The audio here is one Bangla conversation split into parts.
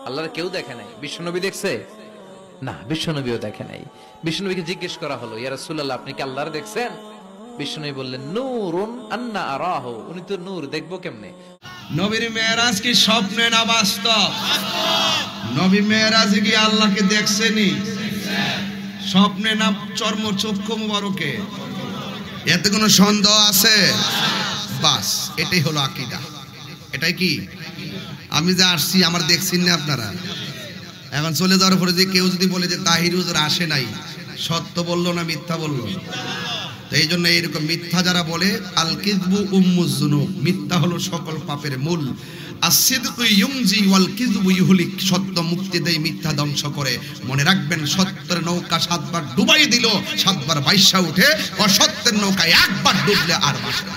আল্লাহর কেউ দেখে নাই। বিশ্বনবী দেখছে না, বিশ্বনবীও দেখে নাই। বিশ্বনবীকে জিজ্ঞেস করা হলো, ইয়া রাসূলুল্লাহ আপনি কি আল্লাহর দেখছেন? বিশ্বনবী বললেন, নূরুন আন্না আরাহু, উনি তো নূর, দেখবো কেমনে? নবীর মেরাজ কি স্বপ্নে না বাস্তব? নবী মেরাজে কি আল্লাহকে দেখছেনি? স্বপ্নে না চর্ম চক্ষু মুবারকে? এতে কোনো সন্দেহ আছে? বাস, এটাই হলো আকীদা। এটাই কি আমি যে আসছি আমার দেখছেন না আপনারা? এখন চলে যাওয়ার পরে যে কেউ যদি বলে যে তাহির হুজুর আসে নাই, সত্য বললো না মিথ্যা বললো? তো এই জন্য এইরকম মিথ্যা যারা বলে, আল কিযবু উম্মুজ যুনুব, মিথ্যা হলো সকল পাপের মূল। as-sidqu yumji wal kizbu yuhlik, সত্য মুক্তি দেয়, মিথ্যা ধ্বংস করে। মনে রাখবেন, সত্যের নৌকা 7 বার ডুবাই দিল, 7 বার বাইসা উঠে, অসত্যের নৌকা একবার ডুবলে আর ভাসে না।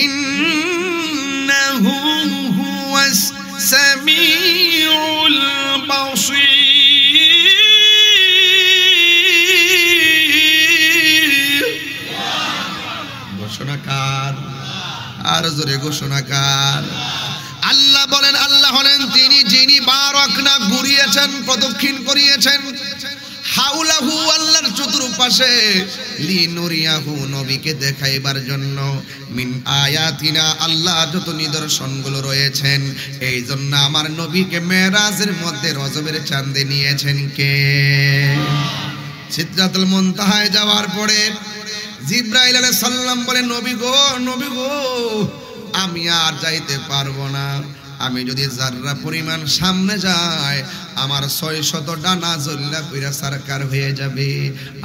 ইন্নাহু হুয়াস সামিউল বাসীর। ঘোষণাকার, আর জোরে ঘোষণাকার। আল্লাহ বলেন, আল্লাহ হলেন তিনি যিনি বারাকনা ঘুরিয়েছেন, প্রদক্ষিণ করিয়েছেন, হাউলাহু আল্লাহর চতুর্পাশে, লিনুরিয়াহু নবীকে দেখাইবার জন্য, মিন আয়াতিনা আল্লাহ যত নিদর্শনগুলো রয়েছেন, এই জন্য আমার নবীকে মেরাজের মধ্যে রজবের চাঁদে নিয়েছেন কে? সিদরাতুল মুনতাহায় যাওয়ার পরে জিবরাইল আলাইহিস সালাম বলে, নবী গো, নবী গো, আমি আর যাইতে পারবো না। আমি যদি যাররা পরিমাণ সামনে যাই, আমার 600 ডানা জ্বললা কইরা সরকার হয়ে যাবে,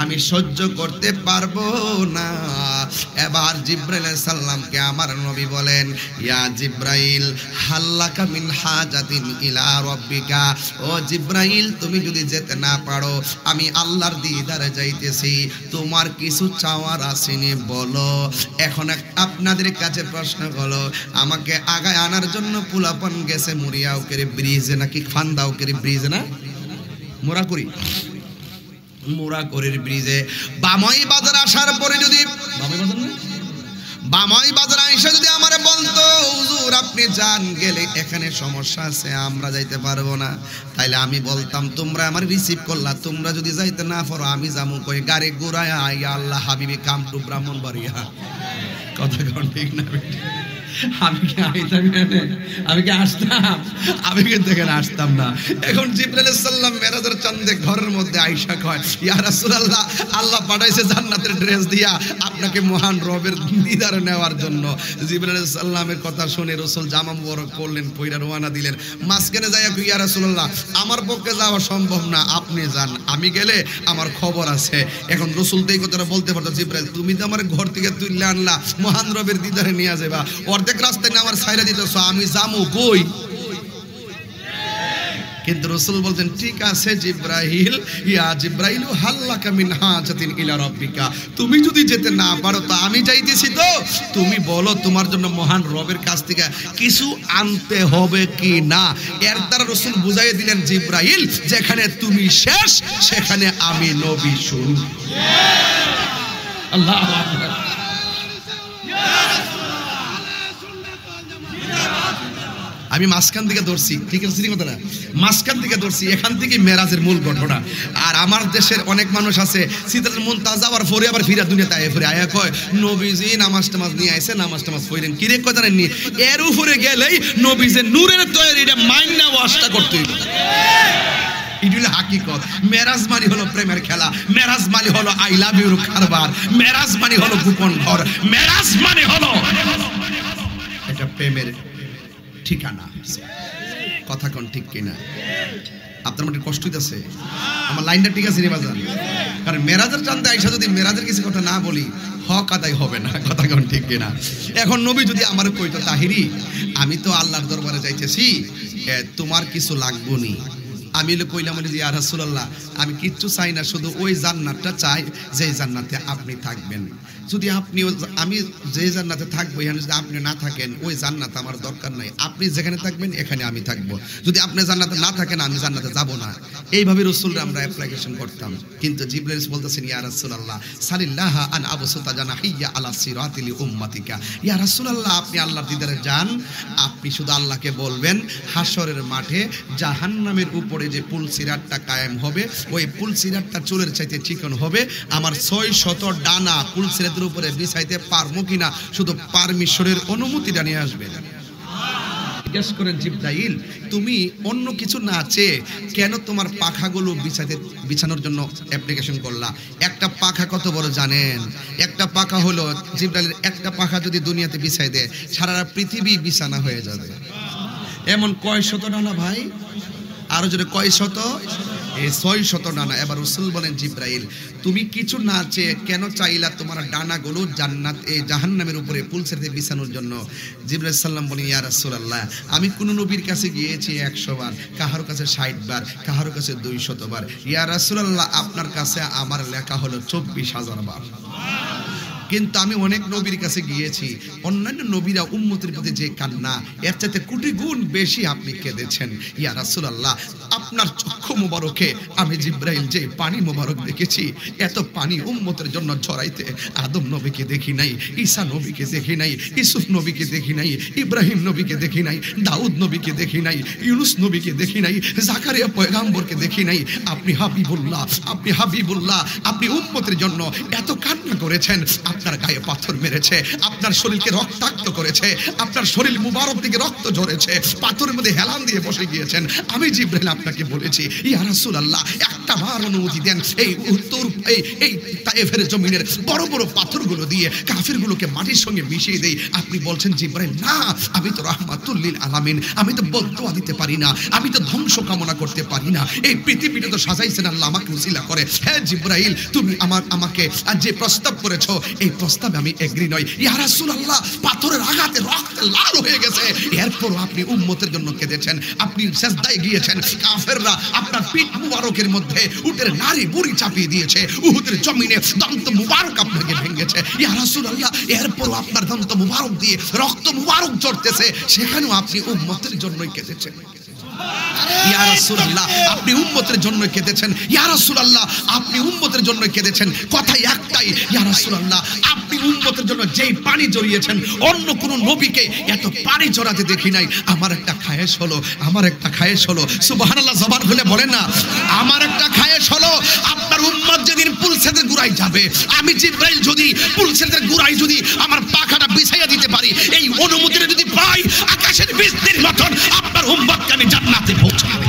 আমি সহ্য করতে পারবো না। এবার জিবরাইল আলাইহিস সালামকে আমার নবী বলেন, ইয়া জিবরাইল হাল্লাকা মিন হাজাতিন ইলা রাব্বিকা, ও জিবরাইল তুমি যদি যেতে না পারো, আমি আল্লাহর দিদারে যাইতেছি, তোমার কিছু চাওয়ার আসেনি বলো। এখন আপনাদের কাছে প্রশ্ন হলো, আমাকে আগায় আনার জন্য পুলাপন গেছে মুরিয়াউকের ব্রিজে নাকি ফান্দাউকের ব্রিজে? না, মোরাকরির ব্রিজে। বামই বাজার আসার পরে যদি বামই বাজার আইসা যদি আমারে বলতো, হুজুর আপনি যান, গেলে এখানে সমস্যা আছে, আমরা যাইতে পারবো না, তাইলে আমি বলতাম তোমরা আমার রিসিভ করলা, তোমরা যদি যাইতে না পারো আমি যামু কই? গাড়ি ঘুরায় আইয়া আল্লাহ হাবিবি কাম টু ব্রাহ্মণবাড়িয়া। কথা কোন ঠিক না? আমি কি আইতাম? আমি কি আসতাম? আমি কিন্তু এখানে আসতাম না। এখন জিবরাইল আলাইহিস সালাম মেরাজের চাঁদে ঘরের মধ্যে আয়েশা কয়, ইয়া রাসূলুল্লাহ, আল্লাহ পাঠাইছে জান্নাতের ড্রেস দিয়া আপনাকে মহান রবের দিদারে নেওয়ার জন্য। জিবরাইল আলাইহিস সালামের কথা শুনে রাসূল জামা মুবারক পরলেন, পয়রা রওনা দিলেন। মাঝখানে যাইয়া কই, ইয়া রাসূলুল্লাহ, আমার পক্ষে যাওয়া সম্ভব না, আপনি যান, আমি গেলে আমার খবর আছে। এখন রাসূল তো এই কথাটা বলতে পারতো, জিবরাইল তুমি তো আমার ঘর থেকে তুললে আনলা, মহান রবের দিদারে নিয়ে যাবা, অর্ধেক রাস্তায় না আমার ছাইরা দিতেছ, আমি যামু কই? কিন্তু রাসূল বলতেন, ঠিক আছে জিবরাইল, ইয়া জিবরাইল হাল্লাকা মিন হাজাতিন ইলা রাব্বিকা, তুমি যদি যেতে না পারো তো আমি যাইতেছি, তো তুমি বলো তোমার জন্য মহান রবের কাছ থেকে কিছু আনতে হবে কি না। এর দ্বারা রাসূল বুঝাইয়ে দিলেন, জিবরাইল যেখানে তুমি শেষ, সেখানে আমি নবী শুরু। আল্লাহু আকবার। আমি মাঝখান থেকে ধরছি, ঠিক আছে কথা না, মাঝখান থেকে ধরছি, এখান থেকে মেরাজের মূল ঘটনা। আর আমার দেশের অনেক মানুষ আছে সিদরাতুল মুনতাহা যাওয়ার পরে আবার ফিরা দুনিয়াতে আয়া ফিরে আয়া কয়, নবীজি নামাজ টামাজ নিয়ে আইছে, নামাজ টামাজ পড়লেন, কি রে কথা জানেননি? এর উপরে গেলেই নবীজি নূরের তৈরি, এটা মাইন্না ওয়াশটা করতে হইবে। এটা হাকিকত। মেরাজ মানে হলো প্রেমের খেলা, মেরাজ মানে হলো আই লাভ ইউর কারবার, মেরাজ মানে হলো গোপন ঘর, মেরাজ মানে হলো এটা প্রেমের ঠিকানা। কথা কোন ঠিক কিনা? আপনার মধ্যে কষ্ট হইতেছে? আমার লাইনটা ঠিক আছে রে বাজান? কারণ মেরাজের চাঁদে আইসা যদি মেরাজের কিছু কথা না বলি, হক আদায় হবে না। কথা কোন ঠিক কিনা? এখন নবী যদি আমার কইতো, তাহিরি আমি তো আল্লাহর দরবারে যাইতেছি, তোমার কিছু লাগবো নি, আমি কইলাম যে ইয়া রাসূলুল্লাহ আমি কিচ্ছু চাই না, শুধু ওই জান্নাতটা চাই যে জান্নাতে আপনি থাকবেন। যদি আপনি আমি যে জান্নাতে থাকবো এখানে যদি আপনি না থাকেন ওই জান্নাত আমার দরকার নাই, আপনি যেখানে থাকবেন এখানে আমি থাকবো। যদি আপনি জান্নাতে না থাকেন আমি জান্নাতে যাব না। এইভাবে রাসূলরা আমরা অ্যাপ্লিকেশন করতাম। কিন্তু জিবরাইল বলতেছেন ইয়া রাসূলুল্লাহ সালিল্লাহা আন আবসুতা জানাহিয়া আলা সিরাতিল উম্মাতিকা। ইয়া রাসূলুল্লাহ আপনি আল্লাহর দিদারে যান, আপনি শুধু আল্লাহকে বলবেন হাসরের মাঠে জাহান্নামের উপরে যে পুল সিরাতটা কায়েম হবে ওই পুল সিরাতটা চুলের চাইতে চিকন হবে, আমার 600 ডানা পুল সিরাতের উপরে বিছাইতে পারমু কিনা শুধু পারমিশনের অনুমতিটা নিয়ে আসবেন। জিজ্ঞেস করেন জিবরাইল তুমি অন্য কিছু না চেয়ে কেন তোমার পাখাগুলো বিছানোর জন্য অ্যাপ্লিকেশন করলা? একটা পাখা কত বড় জানেন? একটা পাখা হলো জিবরাইলের একটা পাখা যদি দুনিয়াতে বিছাই দেয় সারা পৃথিবী বিছানা হয়ে যাবে। এমন কয় শত ডানা ভাই? আরো জোরে কয় শত? 600 ডানা। এবার রাসূল বলেন জিবরাইল তুমি কিছু না চেয়ে কেন চাইলা তোমার ডানাগুলো জান্নাত এই জাহান্নামের উপরে পুলসেতে বিছানোর জন্য? জিবরাইল সাল্লাম বলেন ইয়া রাসূলুল্লাহ আমি কোন নবীর কাছে গিয়েছি 100 বার, কাহার কাছে 60 বার, কাহার কাছে 200 বার। ইয়া রাসূলুল্লাহ আপনার কাছে আমার লেখা হলো 24,000 বার। কিন্তু আমি অনেক নবীর কাছে গিয়েছি, অন্যান্য নবীরা উম্মতের প্রতি যে কান্না এর চাইতে কোটি গুণ বেশি আপনি কেঁদেছেন। ইয়া রাসূলুল্লাহ আপনার চক্ষু মোবারকে আমি জিবরাইল যে পানি মোবারক দেখেছি এত পানি উম্মতের জন্য ঝরাইতে আদম নবীকে দেখি নাই, ঈসা নবীকে দেখি নাই, ইউসুফ নবীকে দেখি নাই, ইব্রাহিম নবীকে দেখি নাই, দাউদ নবীকে দেখি নাই, ইউনুস নবীকে দেখি নাই, জাকারিয়া পয়গাম্বরকে দেখি নাই। আপনি হাবিবুল্লাহ, আপনি হাবিবুল্লাহ, আপনি উম্মতের জন্য এত কান্না করেছেন, আপনার গায়ে পাথর মেরেছে, আপনার শরীরকে রক্তাক্ত করেছে, আপনার শরীর মুবারক থেকে রক্ত ঝরেছে, পাথরের মধ্যে হেলান দিয়ে বসে গিয়েছেন। আমি জিবরাইল আপনাকে বলেছি ইয়া রাসূলুল্লাহ একটা বার অনুমতি দেন এই উত্তর এই তায়েফের জমিনের বড় বড় পাথরগুলো দিয়ে কাফিরগুলোকে মাটির সঙ্গে মিশিয়ে দেই। আপনি বলছেন জিবরাইল না আমি তো রাহমাতুল লিল আলামিন, আমি তো বদদুয়া দিতে পারি না, আমি তো ধ্বংস কামনা করতে পারি না, এই পৃথিবীটা তো সাজাইছেন আল্লাহ আমাকে উসিলা করে। হ্যাঁ জিবরাইল তুমি আমাকে আজ যে প্রস্তাব করেছো এই প্রস্তাবে আমি এগ্রি নই। ইয়া রাসূলুল্লাহ পাথরের আঘাতে রক্তে লাল হয়ে গেছে, এরপর আপনি উম্মতের জন্য কেঁদেছেন, আপনি সিজদায় গিয়েছেন, কাফেররা আপনার পিঠ মুবারকের মধ্যে উটের নারী বুড়ি চাপিয়ে দিয়েছে, উহুদের জমিনে দন্ত মুবারক আপনাকে ভেঙেছে। ইয়া রাসূলুল্লাহ এরপর আপনার দন্ত মুবারক দিয়ে রক্ত মুবারক ঝরতেছে, সেখানেও আপনি উম্মতের জন্যই কেঁদেছেন। ইয়া রাসূলুল্লাহ আপনি উম্মতের জন্য কেঁদেছেন, ইয়া রাসূলুল্লাহ আপনি উম্মতের জন্য কেঁদেছেন। কথাই একটাই ইয়া রাসূলুল্লাহ আপনি উম্মতের জন্য যেই পানি জড়িয়েছেন অন্য কোন নবীকে এত পানি জড়াতে দেখি নাই। আমার একটা খায়েশ হলো, আমার একটা খায়েশ হলো, সুবহানাল্লাহ জবান খুলে বলেন না, আমার একটা খায়েশ হলো আপনার উম্মত যেদিন পুলসেদের গুড়ায় যাবে আমি জিবরাইল যদি পুলসেদের গুড়ায় যদি আমার পাখাটা বিছাইয়া দিতে পারি এই অনুমতিটা যদি পাই আকাশের বিস্তীর্ণ মতন আপনার উম্মতকে আমি জান্নাতে পৌঁছাবে।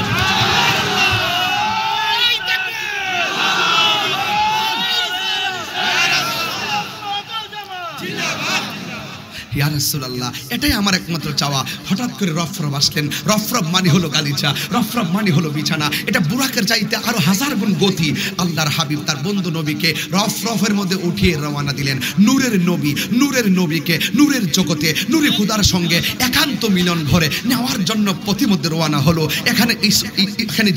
ইয়া রাসূলুল্লাহ এটাই আমার একমাত্র চাওয়া। হঠাৎ করে রফরফ আসলেন, রফরফ মানে হলো গালিচা, রফরফ মানে হলো বিছানা, এটা বুরাকের চাইতে আরো 1000 গুণ গতি। আল্লাহর হাবিব তার বন্ধু নবীকে রফরফের মধ্যে উঠিয়ে রওনা দিলেন। নূরের নবী, নূরের নবীকে নূরের জগতে নূরে খুদার সঙ্গে একান্ত মিলন ঘরে নেওয়ার জন্য পথিমধ্যে রওনা হলো। এখানে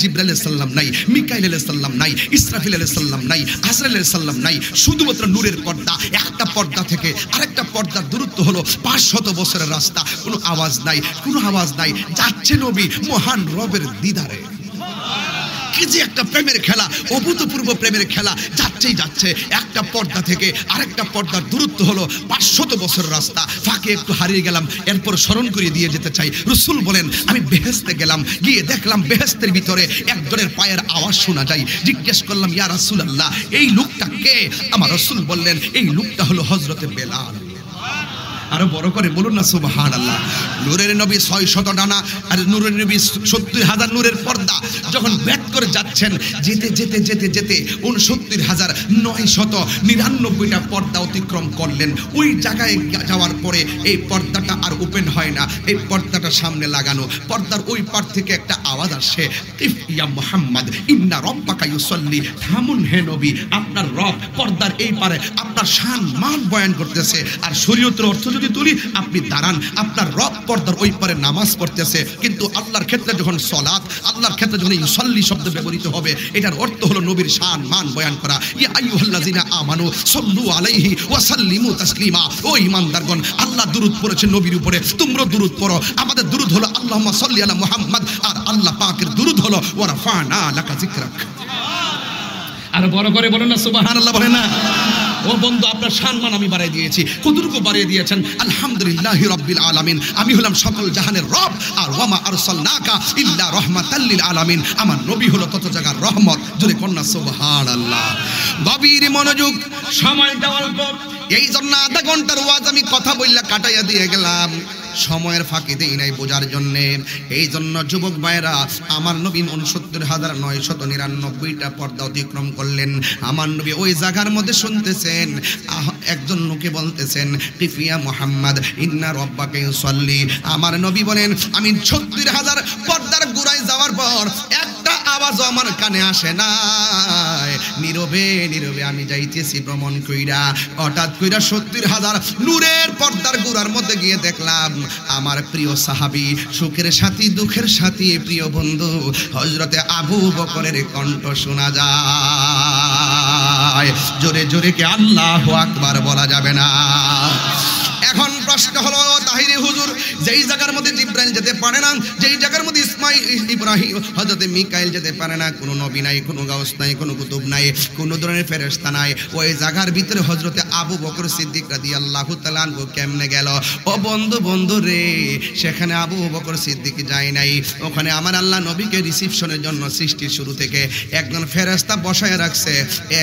জিবরাইল আলাইহিস সালাম নাই, মিকাইল আলাইহিস সালাম নাই, ইসরাফিল আলাইহিস সালাম নাই, আজরাইল আলাইহিস সালাম নাই, শুধুমাত্র নূরের পর্দা। একটা পর্দা থেকে আরেকটা পর্দার দূরত্ব হলো 500 বছরের রাস্তা, কোনো আওয়াজ নাই, কোনো আওয়াজ নাই, যাচ্ছে নবী মহান রবের দিদারে। কি যে একটা প্রেমের খেলা, অভূতপূর্ব প্রেমের খেলা, যাচ্ছেই যাচ্ছে। একটা পর্দা থেকে আরেকটা পর্দার দূরত্ব হলো 500 বছরের রাস্তা। ফাঁকে একটু হারিয়ে গেলাম, এরপর স্মরণ করিয়ে দিয়ে যেতে চাই। রাসূল বলেন আমি বেহেশতে গেলাম, গিয়ে দেখলাম বেহেশতের ভিতরে একজনের পায়ের আওয়াজ শোনা যায়। জিজ্ঞেস করলাম ইয়া রাসূলুল্লাহ এই লোকটা কে? আমার রাসূল বললেন এই লোকটা হলো হযরতে বেলাল। আরো বড় করে বলুন না সুবহানাল্লাহ। নূরের নবী 600 ডানা আর নূরের নবী 70,000 নূরের পর্দা যখন ব্যাট করে যাচ্ছেন, যেতে যেতে যেতে যেতে 69,999টা পর্দা অতিক্রম করলেন। ওই জায়গায় যাওয়ার পরে এই পর্দাটা আর ওপেন হয় না, এই পর্দাটা সামনে লাগানো। পর্দার ওই পার থেকে একটা আওয়াজ আসে, ইফ ইয়া মুহাম্মদ ইন্না রাব্বাকা ইউসাল্লি। থামুন হে নবী, আপনার রব পর্দার এই পারে আপনার শান মান বয়ান করতেছে। আর শরীয়তের অর্থ যদি তুলি, আপনি দাঁড়ান, আপনার রব পর্দার ওই পারে নামাজ পড়তেছে, কিন্তু আল্লাহর ক্ষেত্রে যখন সলাত, আল্লাহর ক্ষেত্রে যখন ইউসাল্লি শব্দ ব্যবহৃত হবে, এটার অর্থ হলো নবীর শান মান বয়ান করা। ইয়া আইয়ুহাল্লাযিনা আমানু সাল্লু আলাইহি ওয়া সাল্লিমু তাসলিমা। ও ঈমানদারগণ, আল্লাহ দুরূদ পড়েছে নবীর উপরে, তোমরা দুরূদ পড়ো। আমাদের দুরূদ হলো আল্লাহুম্মা সাল্লি আলা মুহাম্মদ, আর আল্লাহ পাকের দুরূদ হলো ওয়া রাফা'না লাকা যিকরাক। আর বড় করে বলেন না সুবহানাল্লাহ, বলেন না। ও বন্ধু, আপনার সম্মান আমি বাড়িয়ে দিয়েছি। কতটুকু বাড়িয়ে দিয়েছেন? আলহামদুলিল্লাহি রাব্বিল আলামিন। আমি হলাম সকল জাহানের রব, আর ওয়ামা আরসালনাকা ইল্লা রাহমাতাল লিল আলামিন। আমার নবী হলো তত জায়গার রহমত। জোরে কন্যা সুবহানাল্লাহ। গভীর মনোযোগ, সময় দেওয়ার পর এই জন্য আধা ঘন্টার ওয়াজ আমি কথা বললা কাটাইয়া দিয়ে গেলাম, সময়ের ফাঁকি দেই নাই বোঝার জন্য। এই জন্য যুবক ভাইরা, আমার নবী ৬৯,৯৯৯টা পর্দা অতিক্রম করলেন। আমার নবী ওই জায়গার মধ্যে শুনতেছেন, একজন লোকে বলতেছেন কিফিয়া মুহাম্মদ ইন্না রাব্বাকা ইউসাল্লি। আমার নবী বলেন, আমি ৩৬,০০০ পর্দার গুড়ায় যাওয়ার পর একটা আওয়াজও আমার কানে আসে না। নীরবে নীরবে আমি যাইতেছি ভ্রমণ কইরা, হঠাৎ কইরা ৭০,০০০ নূরের পর্দার গুড়ার মধ্যে গিয়ে দেখলাম আমার প্রিয় সাহাবী, সুখের সাথী দুঃখের সাথী, প্রিয় বন্ধু হযরতে আবু বকরের কণ্ঠ শোনা যায়। জোরে জোরে কি আল্লাহু আকবার বলা যাবে না? এখন প্রশ্ন হলো, তাহিরি হুজুর, যেই জায়গার মধ্যে জিবরাইল যেতে পারে না, যেই জায়গার মধ্যে ইব্রাহিম হযরতে মিকাইল যেতে পারে না, কোনো নবী নাই, কোনো গাউস নাই, কোনো কুতুব নাই, কোনো ধরনের ফেরেশতা নাই, ওই জায়গার ভিতরে হযরতে আবু বকর সিদ্দিক রাদিয়াল্লাহু তাআলা আনহু কেমনে গেল? ও বন্ধু, বন্ধু রে, সেখানে আবু বকর সিদ্দিক যায় নাই। ওখানে আমার আল্লাহ নবীকে রিসিপশনের জন্য সৃষ্টির শুরু থেকে একজন ফেরেশতা বসায় রাখছে।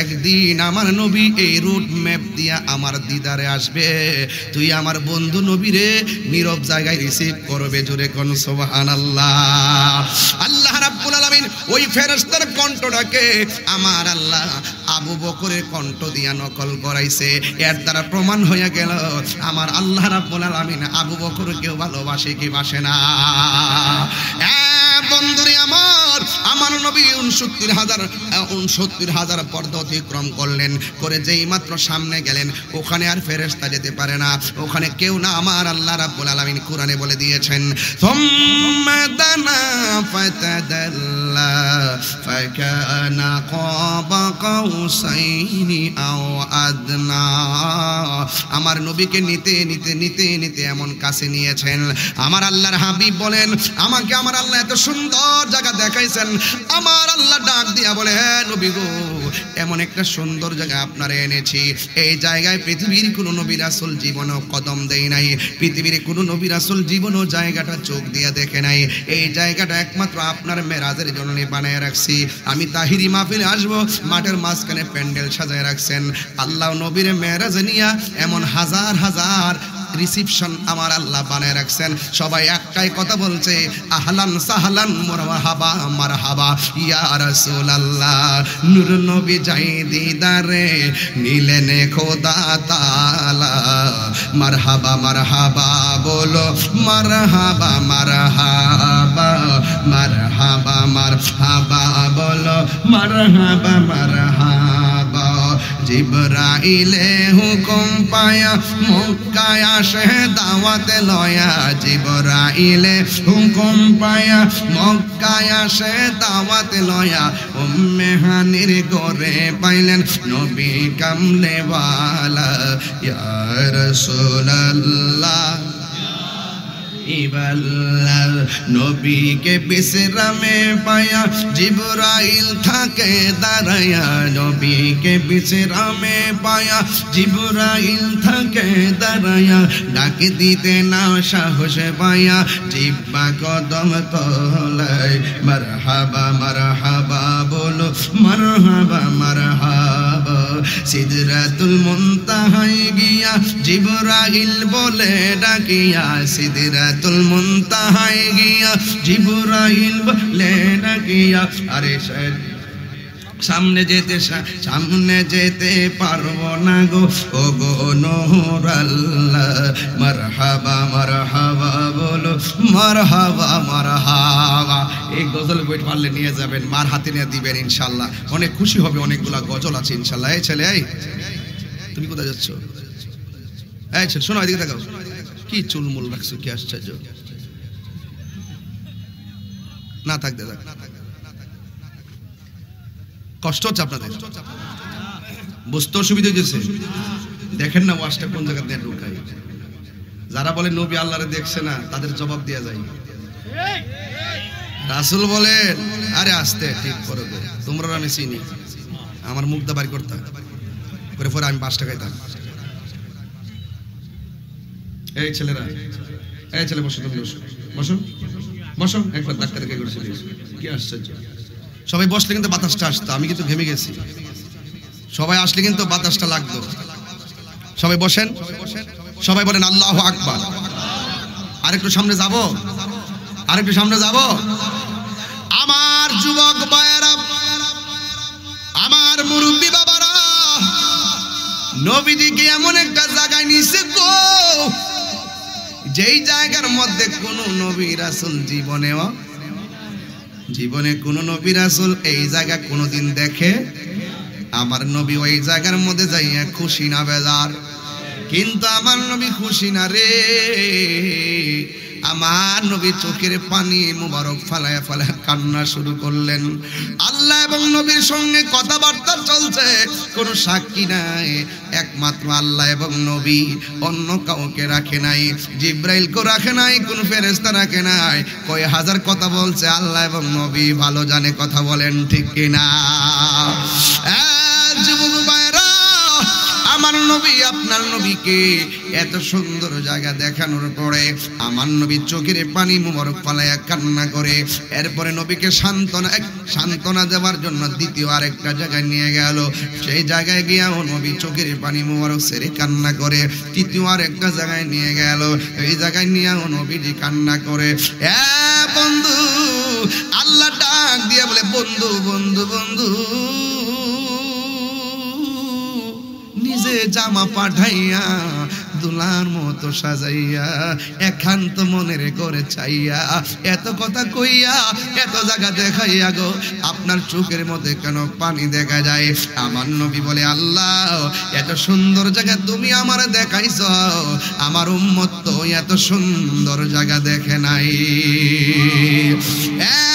একদিন আমার নবী এই রুট ম্যাপ দিয়া আমার দিদারে আসবে, তুই আমার বন্ধু নবীরে নীরব জায়গায় রিসিভ করবে। জোরে কোন সুবহানাল্লাহ। আল্লাহ রাব্বুল আলামিন ওই ফেরেশতার কণ্ঠটাকে আমার আল্লাহ আবু বকরের কণ্ঠ দিয়া নকল করাইছে। এর দ্বারা প্রমাণ হয়ে গেল আমার আল্লাহ রাব্বুল আলামিন আবু বকরকে ভালোবাসে কি বাসে না? বন্ধুরে আমার, আমার নবী ৬৯,০০০ পর্দা অতিক্রম করলেন, করে যেই মাত্র সামনে গেলেন, ওখানে আর ফেরেশতা যেতে পারে না, ওখানে কেউ না। আমার আল্লাহ রাব্বুল আলামিন কোরআনে বলে দিয়েছেন, সুম্মা দানা ফাতাদাল্লা ফাকানা কাবা কাউসাইনি আও আদনা। আমার নবীকে নিতে নিতে নিতে নিতে এমন কাছে নিয়েছেন। আমার আল্লাহর হাবিব বলেন, আমাকে আমার আল্লাহ এত সুন্দর জায়গা দেখাইছেন। আমার আল্লাহ ডাক দিয়া বলে, হ্যাঁ নবী গো, এমন একটা সুন্দর জায়গা আপনারে এনেছি। এই জায়গায় পৃথিবীর কোনো নবী রাসূল জীবনও কদম দেয় নাই, পৃথিবীর কোনো নবী রাসূল জীবনও জায়গাটা চোখ দিয়া দেখে নাই। এই জায়গাটা একমাত্র আপনার মেরাজের জন্য বানায় রাখছি। আমি তাহিরি মাহফিলে আসবো, মাঠের মাঝখানে প্যান্ডেল সাজায় রাখছেন। আল্লাহ নবীর মেরাজে নিয়া এমন হাজার হাজার রিসিপশন আমার আল্লাহ বানায় রাখছেন। সবাই একটাই কথা বলছে, আহলান সাহলান মারহাবা মারহাবা ইয়া রাসূলুল্লাহ। নূর নবী যাই দিদারে নিলেন খোদা তাআলা, মারহাবা মারহাবা বলো, মারহাবা মারহাবা, মারহাবা মারহাবা বলো, মারহাবা মারহাবা। জিবরাইলে হুকুম পায়া মক্কায় আসে দাওয়াতে লয়া, জিবরাইলে হুকুম পায়া মক্কায় আসে দাওয়াতে লয়া। উম্মে হানির ঘরে পাইলেন নবী কামলেওয়ালা, ইয়া রাসূলুল্লাহ ইবাল্লাহ। নবীকে বিশ্রামে পায়া জিবরাইল থাকে দাঁড়ায়া, নবীকে বিশ্রামে পায়া জিবরাইল থাকে দাঁড়ায়া। ডাকে দিতে না সাহস পায়া জিব্বা কদম তলায়, মারহাবা মারহাবা বলো, মারহাবা মারহাবা। সিদরাতুল মুনতাহায় গিয়া জিবরাইল বলে ডাকিয়া, সিদরাতুল মুনতাহায় গিয়া জিবরাইল বলে ডাকিয়া। আরে সামনে যেতে পারবো না গো, ও গো নূর আল্লাহ। মারহাবা মারহাবা বলো, মারহাবা মারহাবা। এই গজল বই পারলে নিয়ে যাবেন, মার হাতে নিয়ে দিবেন, ইনশাল্লাহ অনেক খুশি হবে। অনেকগুলা গজল আছে ইনশাল্লাহ। এই ছেলে, এই তুমি কোথায় যাচ্ছ? এই ছেলে শোনো, এদিকে তাকাও, কি চুলমুল রাখছো, কি আশ্চর্য। না থাকতে থাক, কষ্ট হচ্ছে আপনাদের, বুঝতে অসুবিধা হয়েছে। দেখেন না ওয়াজটা কোন জায়গা দিয়ে ঢুকাই। যারা বলে নবী আল্লাহরে দেখছে না, তাদের জবাব দেয়া যায়। রাসূল বলেন, আরে আস্তে ঠিক করে গো, তোমরা আমি চিনি, আমার মুখ দা বাড়ি করতাম করে পরে আমি 5 টাকা খাইতাম। এই ছেলেরা, এই ছেলে বসো, তুমি বসো, বসো বসো, একবার ডাক্তার কে করেছিল, কি আশ্চর্য। সবাই বসলে কিন্তু বাতাসটা আসতো, আমি কিন্তু ঘেমে গেছি। সবাই আসলে কিন্তু বাতাসটা লাগতো। সবাই বসেন, সবাই বলেন আল্লাহু আকবার। আরেকটু সামনে যাব, আরেকটু সামনে যাব। আমার যুবক ভাইয়েরা, আমার মুরব্বী বাবারা, নবীজিকে এমন একটা জায়গায় নিছে গো, যেই জায়গার মধ্যে কোন নবী রাসূল জীবনে কোন নবী রাসূল এই জায়গা কোনোদিন দেখে। আমার নবী ওই জায়গার মধ্যে যাইয়া খুশি না বেজার, কিন্তু আমার নবী খুশি না রে। আমার নবী চোখের পানি মুবারক ফালায়া ফালায়া কান্না শুরু করলেন। আল্লাহ এবং নবীর সঙ্গে কথাবার্তা চলছে, কোনো সাক্ষী নাই, একমাত্র আল্লাহ এবং নবী, অন্য কাউকে রাখে নাই। জিব্রাইলকে রাখে নাই, কোন ফেরেশতা রাখে নাই। কয় হাজার কথা বলছে, আল্লাহ এবং নবী ভালো জানে কথা বলেন ঠিক কিনা। যুবক ভাইরা, আমার নবী আপনার নবীকে এত সুন্দর জায়গা দেখানোর পরে আমার নবী চোখের পানি মুবারক ফালায়া কান্না করে। এরপরে নবীকে সান্ত্বনা দেওয়ার জন্য দ্বিতীয় আরেকটা জায়গায় নিয়ে গেল। সেই জায়গায় গিয়েও নবী চোখের পানি মুবারক ছেড়ে কান্না করে। তৃতীয় আরেকটা জায়গায় নিয়ে গেল, এই জায়গায় নিয়েও নবীজি কান্না করে। বন্ধু, আল্লাহ ডাক দিয়ে বলে, বন্ধু বন্ধু বন্ধু, নিজে জামা পাঠাইয়া দুলার মতো সাজাইয়া একান্ত মনের করে চাইয়া এত কথা কইয়া এত জায়গা দেখাইয়া গো, আপনার চোখের মধ্যে কেন পানি দেখা যায়? আমার নবী বলে, আল্লাহ এত সুন্দর জায়গা তুমি আমার দেখাইছ, আমার উম্মত তো এত সুন্দর জায়গা দেখে নাই।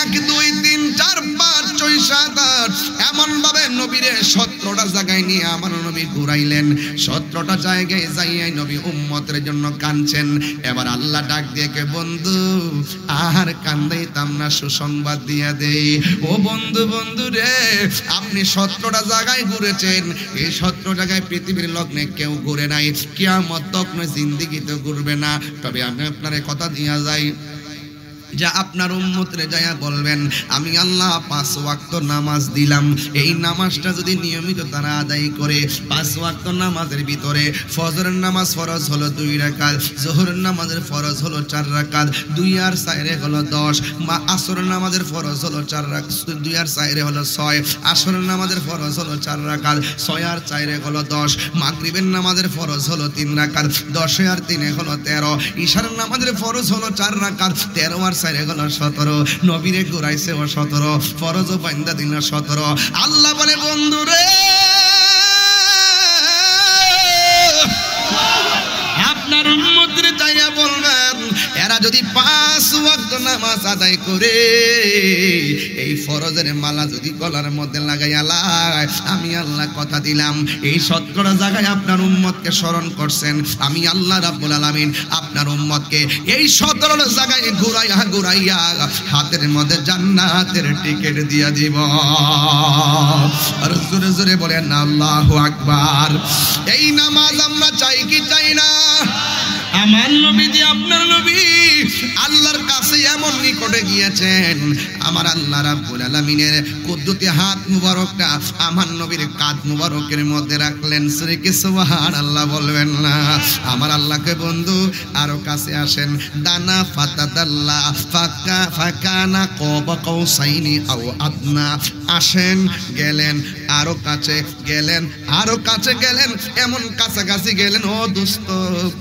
1 2 3 4 5 6 7 8 এমন ভাবে নবীরে 17টা জায়গায় নিয়ে আমার নবী ঘুরাইলেন। 17টা জায়গায় যাইয়াই নবী উম্মতের জন্য কাঁদছেন। এবার আল্লাহ ডাক দিয়ে কে, বন্ধু আর কান্দাইতাম না, সুসংবাদ দিয়া দেই। ও বন্ধু বন্ধু রে, আপনি 17টা জায়গায় ঘুরেছেন, এই 17 জায়গায় পৃথিবীর লগ্নে কেউ ঘুরে নাই, কিয়ামত তখন জিন্দেগিতে ঘুরবে না। তবে আমি আপনারে কথা দিয়া যাই, যা আপনার উম্মতরে যায়া বলবেন, আমি আল্লাহ 5 ওয়াক্ত নামাজ দিলাম, এই নামাজটা যদি নিয়মিত তারা আদায় করে, 5 ওয়াক্ত নামাজের ভিতরে ফজরের নামাজ ফরজ হলো 2 রাকাত, যোহরের নামাজের ফরজ হলো 4 রাকাত, 2 আর 4 হলো 10, আসরের নামাজের ফরজ হলো 4 রাকাত, 2 আর 4 হলো 6, আসরের নামাজের ফরজ হলো 4 রাকাত, 6 আর 4 হলো 10, মাগরিবের নামাজের ফরজ হলো 3 রাকাত, 10 আর 3 হলো 13, ইশার নামাজের ফরজ হলো 4 রাকাত, 13 আর 4 হলো 17, নবীরে ঘুরাইছে ও 17, ফরজ ও বান্দা দিন 17। আল্লাহ বলে, বন্ধু রে, আপনার উম্মতরে যাইয়া বলবেন, এরা যদি 5 ওয়াক্ত নামাজ আদায় করে, এই ফরজের মালা যদি গলার মধ্যে লাগাইয়া লায়, আমি আল্লাহ কথা দিলাম, এই 17টা জায়গায় আপনার উম্মতকে স্মরণ করছেন, আমি আল্লাহ রাব্বুল আলামিন আপনার উম্মতকে এই 17টা জায়গায় ঘুরাইয়া ঘুরাইয়া হাতের মধ্যে জান্নাতের টিকিট দিয়া দিব। আর জোরে জোরে বলেন আল্লাহু আকবার। এই নামাজ আমরা চাই কি চাই না? আমার নবী যে আপনার নবী আল্লাহর কাছে এমন নিকটে গিয়েছেন, আমার আল্লাহ রাব্বুল আলামিনের কুদরতি হাত মুবারকটা আমার নবীর কাঁধ মুবারকের মধ্যে রাখলেন। সুরে সুবহানাল্লাহ বলবেন না? আমার আল্লাহকে বন্ধু আরো কাছে আসেন। দানা ফাতাদাল্লাহ ফাকানা কাবা কাউসাইনি আও আদনা। আসেন, গেলেন, আরো কাছে গেলেন, আরো কাছে গেলেন, এমন কাছাকাছি গেলেন ও দোস্ত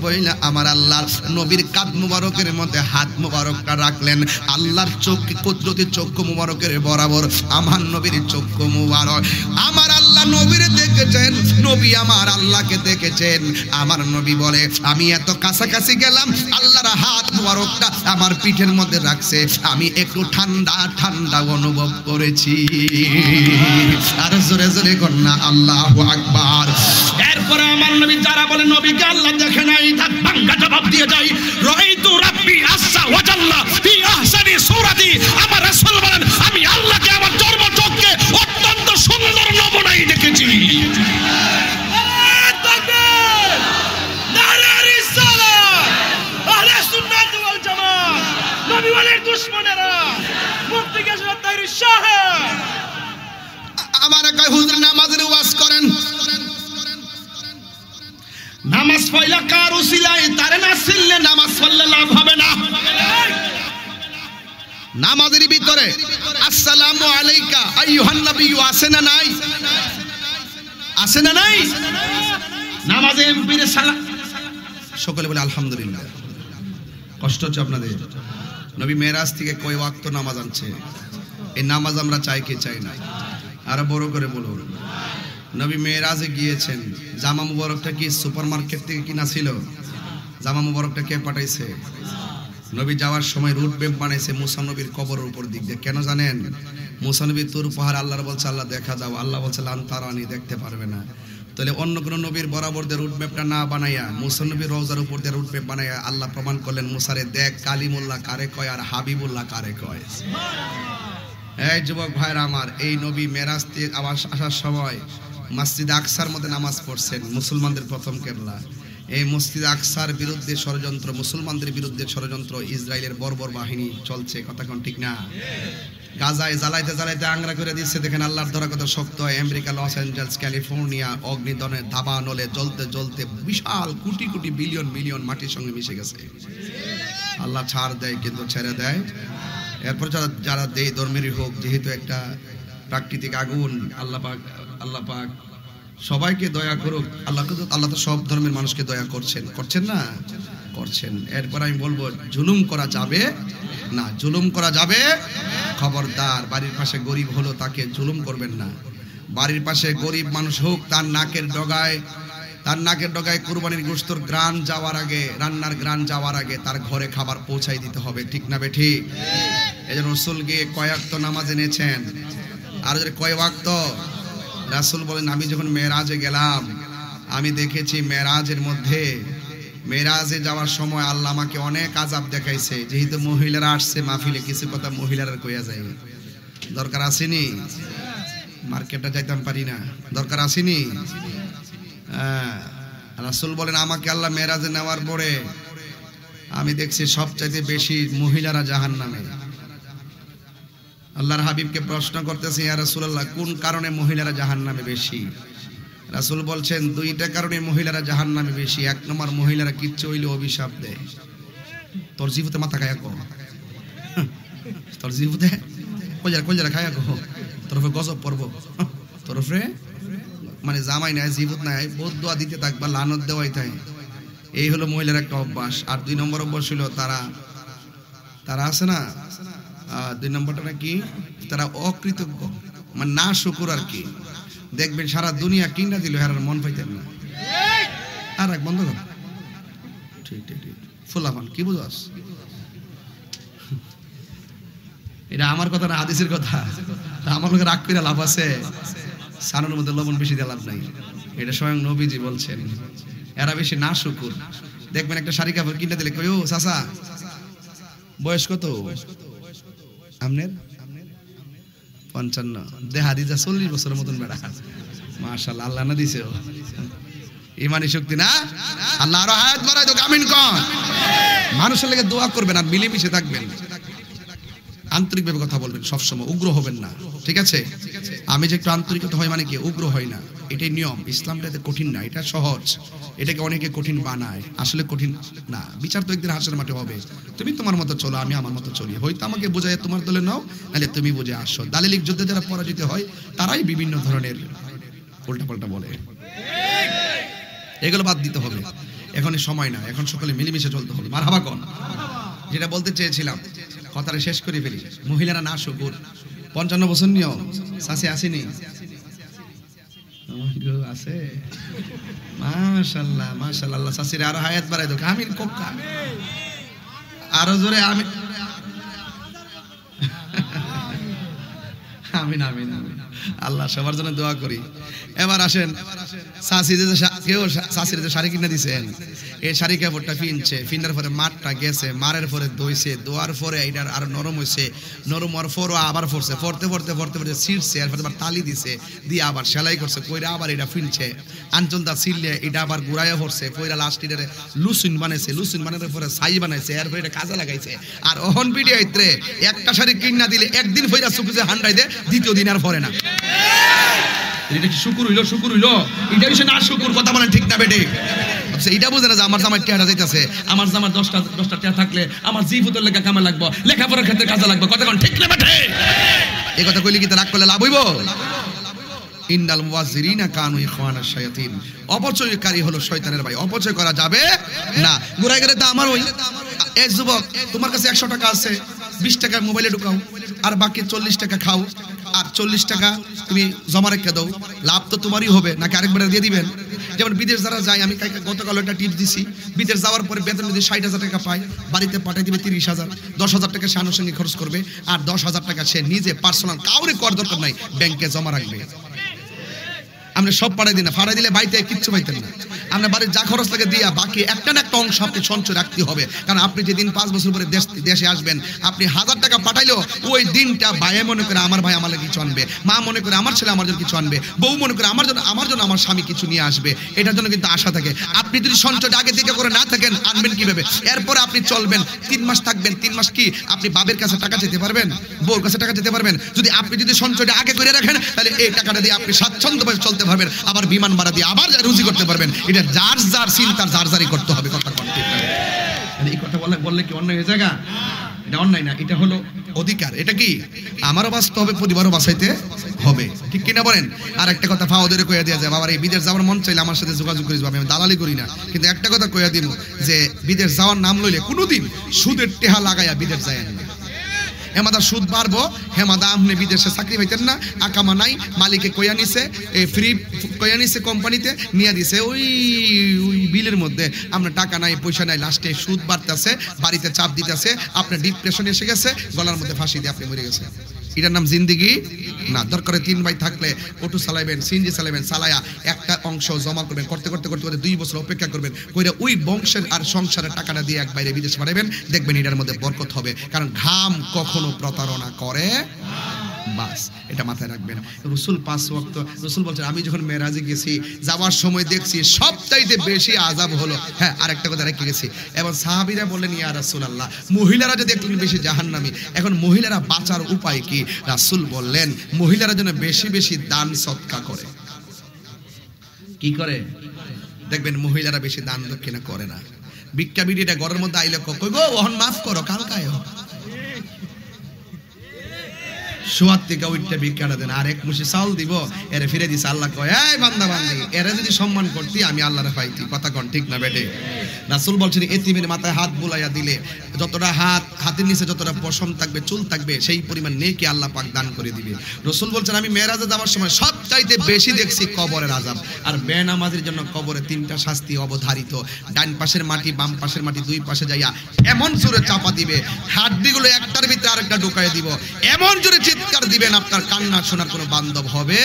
বইলা আমার আল্লাহর নবীর কাঁধ মুবারকের মধ্যে হাত মুবারকটা রাখলেন। আল্লাহর চোখে কুদরতি চক্ষু মুবারকের বরাবর আমার নবীর চক্ষু মুবারক। আমার আল্লাহ নবীর দেখেছেন, নবী আমার আল্লাহকে দেখেছেন। আমার নবী বলে আমি এত কাছাকাছি গেলাম, আল্লাহর হাত মোবারকটা আমার পিঠের মধ্যে রাখছে, আমি একটু ঠান্ডা ঠান্ডা অনুভব করেছি। আর জোরে জোরে কন্যা আল্লাহু আকবার। এরপরে আমার নবী যারা বলে নবীকে আল্লাহ দেখে নাই, তার ভাঙ্গা জবাব দিয়ে যায় রাআইতু রাব্বি আযজা ওয়া জাল্লা ফি আহসানি সূরাতি। আমার রাসূল বলেন আমি আল্লাহকে আমার জন্ম চক্ষে অত্যন্ত সুন্দর নমুনায় দেখেছি। নারে তাকবীর, নারে রিসালাত, আহলে সুন্নাত ওয়াল জামাত, নবী ওয়ালির দুশমনেরা, মুফতি কাশফ তাইরি শাহেদ আমার কয় হুজুর নামাজের ওয়াজ করেন, নামাজ পড়লা কার উসিলায়, তারে না চিনলে নামাজ পড়লে লাভ হবে না। নামাজের ভিতরে আসসালামু আলাইকা আইয়ুহান নবী আছে না নাই? আছে না নাই? নামাজে এমপিরে সালাম, সকলে বলে আলহামদুলিল্লাহ। কষ্ট হচ্ছে আপনাদের? নবী মেরাজ থেকে কয় ওয়াক্ত নামাজ আনছে, এই নামাজ আমরা চাই কি চাই না? আরো বড় করে বলুন। নবী মেরাজে গিয়েছেন, জামা মুবারকটা কি সুপারমার্কেট থেকে কিনা ছিল? জামা মুবারকটা কে পাঠাইছে? নবী যাওয়ার সময় রুট ম্যাপ বানাইছে মুসা নবীর কবরের উপর দিক দিয়ে। কেন জানেন? মুসা নবীর তুর পাহাড় আল্লাহর বলছে আল্লাহ দেখা যাও, আল্লাহ বলছে লান তারানি, দেখতে পারবে না। তাহলে অন্য কোন নবীর বরাবর দিয়ে রুট ম্যাপটা না বানাইয়া মুসা নবীর রওজার উপর দিয়ে রুট ম্যাপ বানাইয়া আল্লাহ প্রমাণ করলেন মুসারে দেখ কালিমুল্লাহ কারে কয় আর হাবিবুল্লাহ কারে কয়। এই যুবক ভাইরা আমার, এই নবী মেরাজ থেকে আসার সময় মসজিদ আকসার মধ্যে নামাজ পড়ছেন, মুসলমানদের প্রথম কেবলা। এই মসজিদ আকসার বিরুদ্ধে ষড়যন্ত্র, মুসলমানদের বিরুদ্ধে ষড়যন্ত্র, ইসরায়েলের বর্বর বাহিনী চলছে, কথা কোন ঠিক না? গাজায় জ্বালাইতে জ্বালাইতে আংরা করে দিচ্ছে। দেখেন আল্লাহর ধরা কত শক্ত হয়। আমেরিকা, লস অ্যাঞ্জেলস, ক্যালিফোর্নিয়া অগ্নিদনে দাবানলে জ্বলতে জ্বলতে বিশাল কোটি কোটি বিলিয়ন মিলিয়ন মাটির সঙ্গে মিশে গেছে। আল্লাহ ছাড় দেয় কিন্তু ছেড়ে দেয়। এরপর যারা দেয় ধর্মেরই হোক, যেহেতু একটা প্রাকৃতিক আগুন, আল্লাহ পাক সবাইকে দয়া করুক। আল্লাহ তো সব ধর্মের মানুষকে দয়া করছেন, করছেন না? করছেন। এরপর আমি বলবো জুলুম করা যাবে না, জুলুম করা যাবে। খবরদার, বাড়ির পাশে গরিব হলো তাকে জুলুম করবেন না। বাড়ির পাশে গরিব মানুষ হোক, তার নাকের ডগায় কুরবানির গোশতের গ্রান যাওয়ার আগে, রান্নার গ্রান যাওয়ার আগে তার ঘরে খাবার পৌঁছাই দিতে হবে, ঠিক না বেঠিক? এজন্য রাসূল গিয়ে কয় ওয়াক্ত নামাজ এনেছেন, আর যদি কয় ওয়াক্ত? রাসূল বলেন আমি যখন মেরাজে গেলাম, আমি দেখেছি মেরাজের মধ্যে, মেরাজে যাওয়ার সময় আল্লাহ আমাকে অনেক আযাব দেখাইছে। যেহেতু মহিলারা আসছে মাহফিলে, কিছু কথা মহিলারা কইয়া যায়, দরকার আসেনি? মার্কেটে যাইতাম পারি না, দরকার আসেনি? রাসূল বলেন আমাকে আল্লাহ মেরাজে নেওয়ার পরে আমি দেখছি সবচাইতে বেশি মহিলারা জাহান্নামে। আল্লাহর হাবিবকে প্রশ্ন করতেছে, ইয়া রাসূলুল্লাহ কোন কারণে মহিলারা জাহান্নামে বেশি? রাসূল বলছেন দুইটা কারণে মহিলারা জাহান্নামে বেশি। এক নম্বর, মহিলারা কিচ্ছু হইলে অভিশাপ দেয়। তোর জীবতে মাথা খায়া কো, তোর জীবতে কইরা খায়া কো, তোর উপরে গজব পড়ব, তোর উপরে মানে জামাই নাই, জীবত নাই, বহুত দোয়া দিতে থাকবা, লানত দেওয়াই থাকে। এই হলো মহিলার একটা অভ্যাস। আর দুই নম্বর অভ্যাস হলো তারা আছে না, দুই নম্বরটা নাকি তারা অকৃতজ্ঞ, মানে না শুকুর আর কি। দেখবেন সারা দুনিয়া কিনা দিল, হেরার মন পাইতেন না। আর এক বন্ধ কর, ঠিক ফুলাফান কি বুঝাস? এটা আমার কথা না, হাদিসের কথা। আমার লোকের রাগ করে লাভ আছে? সানুর মধ্যে লবণ বেশি দিয়ে লাভ নাই, এটা স্বয়ং নবীজি বলছেন। এরা বেশি না শুকুর। দেখবেন একটা শাড়ি কাপড় কিনে দিলে কই, ও চাচা বয়স কত আপনার? 55। দেখা দিজা 40 বছরের মতন বেড়া। মাশাআল্লাহ, আল্লাহ না দিছে ইমানি শক্তি না? আল্লাহ আরো হায়াত বাড়ায় তো, আমিন কোন। মানুষের লাগে দোয়া করবেন আর মিলেমিশে থাকবেন, আন্তরিকভাবে কথা বলবেন, সবসময় উগ্র হবেন না, ঠিক আছে? আমি যে একটু আন্তরিকতা হয় মানে কি উগ্র হয় না, এটাই নিয়ম। ইসলামটা কঠিন না, এটা সহজ। এটাকে অনেকে কঠিন বানায়, আসলে কঠিন না। বিচার তো একদিন হাসরের মাঠে হবে। তুমি তোমার মতো চলো, আমি আমার মতো চলি। হয়তো আমাকে বোঝায় তোমার দলে নাও, নাহলে তুমি বুঝে আসো। দালিলিক যুদ্ধে যারা পরাজিত হয় তারাই বিভিন্ন ধরনের উল্টাপাল্টা বলে, এগুলো বাদ দিতে হবে। এখন সময় না, এখন সকলে মিলেমিশে চলতে হবে। মারহাবা কোন। যেটা বলতে চেয়েছিলাম কথাটা শেষ করে ফেলি। মহিলারা না শুকুর, 55 বছর নিয়ম। শাসে আসেনি, আছে মাশাআল্লাহ মাশাআল্লাহ আল্লাহ চাচির আরো হায়াত বাড়াই দাও আমিন কোকা আরো জোরে আমিন আমিন আমিন আমিন আল্লাহ সবার জন্য দোয়া করি এবার আসেন চাচি যে কেউ চাচির যে শাড়ি কিনে দিছেন এই শাড়ি কাপড়টা ফিনছে ফিনার পরে মাঠটা গেছে মারের পরে দইছে দোয়ার পরে এটার আর নরম হয়েছে নরম হওয়ার পরও আবার ফোরছে ফোরতে ফোরতে ফোরতে ফোরতে ছিঁড়ছে এরপরে আবার তালি দিছে দিয়ে আবার সেলাই করছে কইরা আবার এটা ফিনছে আঞ্চলটা ছিঁড়লে এটা আবার গুড়াইয়া পড়ছে কইরা লাস্ট এটারে লুসুন বানাইছে লুসুন বানানোর পরে ছাই বানাইছে এরপরে এটা কাজে লাগাইছে আর ওহন ভিডিও আইত্রে একটা শাড়ি কিনা দিলে একদিন ফইরা চুকুজে হান্ডাই দে দ্বিতীয় দিন আর পরে না এটা কি শুকুর হইলো এটা হইছে না শুকুর কথা বলেন ঠিক না বেটে এটা বুঝে না যে আমার জামাই টিয়াটা যাইতেছে আমার জামার 10টা টিয়া থাকলে আমার জীবনের লেখা কামে লাগবো লেখাপড়ার ক্ষেত্রে কাজে লাগবে কথা কোন ঠিক না বেটে এই কথা কইলে কি রাগ করলে লাভ হইব ইন্নাল মুওয়াজ্জিরিনা কানু ইখওয়ানাশ শায়াতিন অপচয়কারী হলো শয়তানের ভাই অপচয় করা যাবে না গুড়াই গেলে তো আমার ওই এক যুবক তোমার কাছে 100 টাকা আছে 20 টাকা মোবাইলে ঢুকাও আর বাকি 40 টাকা খাও আর 40 টাকা তুমি জমা রেখে দাও লাভ তো তোমারই হবে নাকি আরেকবার দিয়ে দিবেন যেমন বিদেশ যারা যায় আমি গতকাল একটা টিপস দিছি বিদেশ যাওয়ার পরে বেতন যদি 60,000 টাকা পায় বাড়িতে পাঠিয়ে দিবে 30,000 10,000 টাকা সে আনুষঙ্গিক খরচ করবে আর 10,000 টাকা সে নিজে পার্সোনাল কাউরে কর দরকার নাই ব্যাংকে জমা রাখবে আমরা সব পাঠাই দিই না ফাড়াই দিলে বাড়িতে কিচ্ছু পাইতেন না আমরা বাড়ির যা খরচ লাগে দিয়া বাকি একটা না একটা অংশ আপনি সঞ্চয় রাখতে হবে কারণ আপনি যেদিন 5 বছর পরে দেশে আসবেন আপনি 1000 টাকা পাঠাইলেও ওই দিনটা ভাই মনে করে আমার ভাই আমার লাগে কিছু আনবে মা মনে করে আমার ছেলে আমার জন্য কিছু আনবে বউ মনে করে আমার জন্য আমার স্বামী কিছু নিয়ে আসবে এটার জন্য কিন্তু আশা থাকে আপনি যদি সঞ্চয়টা আগে থেকে করে না থাকেন আনবেন কিভাবে এরপরে আপনি চলবেন 3 মাস থাকবেন 3 মাস কি আপনি বাবার কাছে টাকা চেতে পারবেন বউর কাছে টাকা চেতে পারবেন যদি আপনি যদি সঞ্চয়টা আগে করে রাখেন তাহলে এই টাকাটা দিয়ে আপনি স্বাচ্ছন্দ্যভাবে চলতে পারবেন আবার বিমান ভাড়া দিয়ে আবার রুজি করতে পারবেন এটা যার যার চিন্তার যার যারই করতে হবে কথা ঠিক না এই কথা বললে কি অন্যায় হয়ে জায়গা এটা অন্যায় না এটা হলো অধিকার এটা কি আমারও বাঁচতে হবে পরিবারও বাঁচাইতে হবে ঠিক কিনা বলেন আর একটা কথা ফাও ধরে কইয়া দেয়া যায় বাবার এই বিদেশ যাওয়ার মন চাইলে আমার সাথে যোগাযোগ করিস আমি দালালি করি না কিন্তু একটা কথা কইয়া দিব যে বিদেশ যাওয়ার নাম লইলে কোনোদিন সুদের টেহা লাগাইয়া বিদেশ যায় না হেমাদা সুদ বাড়বো হেমাদা আপনি বিদেশে চাকরি পাইতেন না আকামা নাই মালিকে কইয়া নিছে ফ্রি কইয়া নিছে কোম্পানিতে নিয়ে দিছে ওই বিলের মধ্যে আপনার টাকা নাই পয়সা নাই লাস্টে সুদ বাড়তেছে বাড়িতে চাপ দিতেছে আপনার ডিপ্রেশন এসে গেছে গলার মধ্যে ফাঁসি দিয়ে আপনি মরে গেছে এটার নাম জিন্দেগি না দরকারে 3 ভাই থাকলে অটো চালাইবেন সিএনজি চালাবেন চালায়া একটা অংশ জমা করবেন করতে করতে করতে করতে 2 বছর অপেক্ষা করবেন কইরা ওই বংশের আর সংসারের টাকাটা দিয়ে এক বাইরে বিদেশ পাঠাবেন দেখবেন এটার মধ্যে বরকত হবে কারণ ঘাম কখনো প্রতারণা করে বাস এটা মাথায় রাখবেন রাসূল 5 ওয়াক্ত রাসূল বলছেন আমি যখন মেরাজে গেছি যাওয়ার সময় দেখছি সবচাইতে বেশি আযাব হলো হ্যাঁ আরেকটা কথা রেখে গেছি এবং সাহাবীরা বললেন ইয়া রাসূলুল্লাহ মহিলারা যে দেখলেন বেশি জাহান্নামী এখন মহিলারা বাঁচার উপায় কি রাসূল বললেন মহিলারা যেন বেশি বেশি দান সদকা করে কি করে দেখবেন মহিলারা বেশি দান দক্ষিণা করে না ভিক্ষা বিড়িটা ঘরের মধ্যে আইলে কই গো ওহন মাফ করো কালকায় সোয়াত থেকে ওইটা ভিক্ষাটা দেন আর এক মুঠি চাউল দিব এরে ফিরে দিছে আল্লাহ কয় এই বান্দা বান্দি এরে যদি সম্মান করতি আমি আল্লাহরে পাইতি কথা কোন ঠিক না বেটে রাসূল বলছেন এতিমের মাথায় হাত বুলাইয়া দিলে যতটা হাতের নিচে যতটা পশম থাকবে চুল থাকবে সেই পরিমাণ নেকি আল্লাহ পাক দান করে দিবে রাসূল বলছেন আমি মেরাজে যাওয়ার সময় সবচাইতে বেশি দেখছি কবরের আযাব আর বেনামাজির জন্য কবরে 3টা শাস্তি অবধারিত ডান পাশের মাটি বাম পাশের মাটি দুই পাশে যাইয়া এমন জোরে চাপা দিবে হাড়গুলো একটার ভিতরে আরেকটা ঢুকায় দিব এমন জোরে চিৎকার দিবেন আপনার কান্না শোনার কোনো বান্ধব হবে